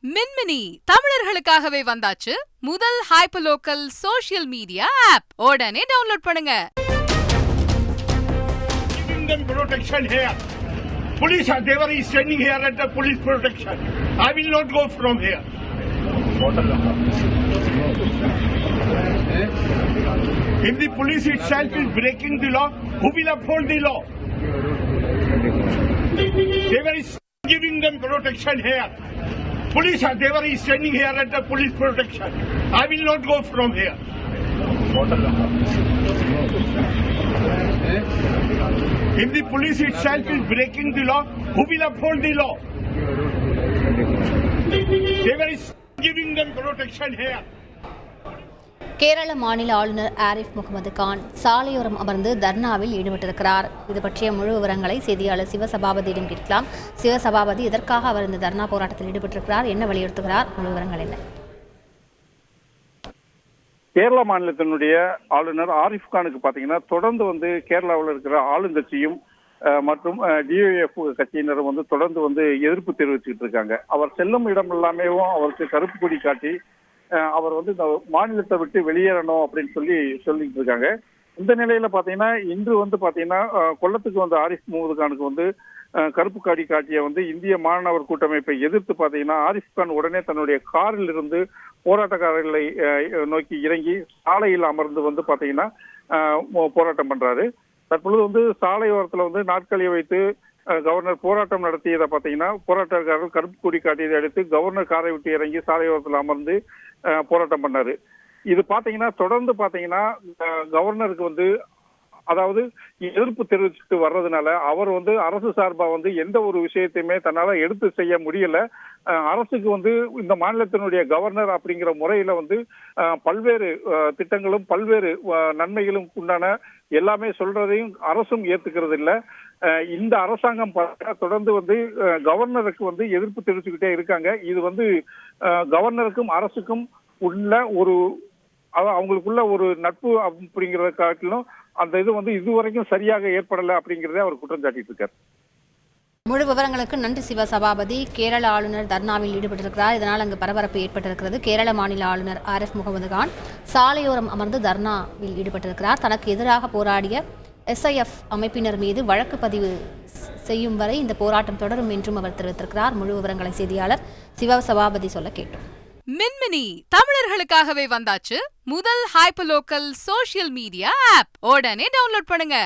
மின்மினி தமிழர்களுக்காகவே வந்தாச்சு முதல் hyper local social media app. உடனே டவுன்லோட் பண்ணுங்க. Protection here. Police are there is standing here at the police protection. I will not go from here. If the police itself is breaking the law, who will uphold the law? They were giving them protection here. Police are there is standing here at the police protection. I will not go from here. If the police itself is breaking the law, who will uphold the law? They were giving them protection here. Kerala மாநில ஆளுநர் ஆரிஃப் முகமது கான் சாலையோரம் அமர்ந்து தர்ணாவில் ஈடுபட்டிருக்கிறார். இது பற்றிய முழு விவரங்களை செய்தியாளர் சிவசபாபதியிடம் கேட்கலாம். சிவசபாபதி, எதற்காக அவர் இந்த தர்ணா போராட்டத்தில் ஈடுபட்டிருக்கிறார், என்ன வலியுறுத்துகிறார், முழு விவரங்கள் என்ன? கேரள மாநிலத்தினுடைய ஆளுநர் ஆரிஃப் கானுக்கு பாத்தீங்கன்னா தொடர்ந்து கேரளாவில் இருக்கிற ஆளுங்கட்சியும் மற்றும் டிஒஎஃப் கட்சியினரும் தொடர்ந்து எதிர்ப்பு தெரிவிச்சுட்டு இருக்காங்க. அவர் செல்லும் இடம் எல்லாமே அவருக்கு கருப்பு கொடி காட்டி அவர் இந்த மாநிலத்தை விட்டு வெளியேறணும் அப்படின்னு சொல்லிட்டு இருக்காங்க. இந்த நிலையில பாத்தீங்கன்னா இன்று பாத்தீங்கன்னா கொல்லத்துக்கு ஆரிஃப் முகமது கானுக்கு கருப்பு காடி காட்டிய இந்திய மாணவர் கூட்டமைப்பை எதிர்த்து பாத்தீங்கன்னா ஆரிஃப் கான் உடனே தன்னுடைய காரில் இருந்து போராட்டக்காரர்களை நோக்கி இறங்கி சாலையில் அமர்ந்து பாத்தீங்கன்னா போராட்டம் பண்றாரு. தற்பொழுது சாலையோரத்துல நாட்களியை வைத்து கவர்னர் போராட்டம் நடத்தியதை பாத்தீங்கன்னா போராட்டக்காரர்கள் கருப்பு கொடி காட்டியதை அடுத்து கவர்னர் காரை விட்டு இறங்கி சாலையோரத்தில் அமர்ந்து போராட்டம் பண்ணாரு. இது பாத்தீங்கன்னா தொடர்ந்து பாத்தீங்கன்னா கவர்னருக்கு அதாவது எதிர்ப்பு தெரிவிச்சுட்டு வர்றதுனால அவர் அரசு சார்பா எந்த ஒரு விஷயத்தையுமே தன்னால எடுத்து செய்ய முடியல. அரசுக்கு இந்த மாநிலத்தினுடைய கவர்னர் அப்படிங்கிற முறையில பல்வேறு திட்டங்களும் பல்வேறு நன்மைகளும் உண்டான எல்லாமே சொல்றதையும் அரசும் ஏத்துக்கிறது இல்ல. இந்த அரசாங்கம் தொடர்ந்து கவர்னருக்கு எதிர்ப்பு தெரிவிச்சுக்கிட்டே இருக்காங்க. இது கவர்னருக்கும் அரசுக்கும் உள்ள ஒரு அவங்களுக்குள்ள ஒரு நட்பு அப்படிங்கறத காட்டிலும் அந்த இது இதுவரைக்கும் சரியாக ஏற்படல அப்படிங்கறத அவர் குற்றம் சாட்டிட்டு இருக்காரு. முழு விவரங்களுக்கு நன்றி சிவசபாபதி. கேரள ஆளுநர் தர்ணாவில் ஈடுபட்டிருக்கிறார். இதனால் அங்கு பரபரப்பு ஏற்பட்டிருக்கிறது. கேரள மாநில ஆளுநர் ஆரிஃப் முகமது கான் சாலையோரம் அமர்ந்து தர்ணாவில் ஈடுபட்டிருக்கிறார். தனக்கு எதிராக போராடிய SIF அமைப்பினர் மீது வழக்கு பதிவு செய்யும் வரை இந்த போராட்டம் தொடரும் என்றும் அவர் தெரிவித்திருக்கிறார். முழு விவரங்களை செய்தியாளர் சிவசபாபதி சொல்ல கேட்டோம். மின்மினி தமிழர்களுக்காகவே வந்தாச்சு முதல் hyper local social media app. உடனே டவுன்லோட் பண்ணுங்க.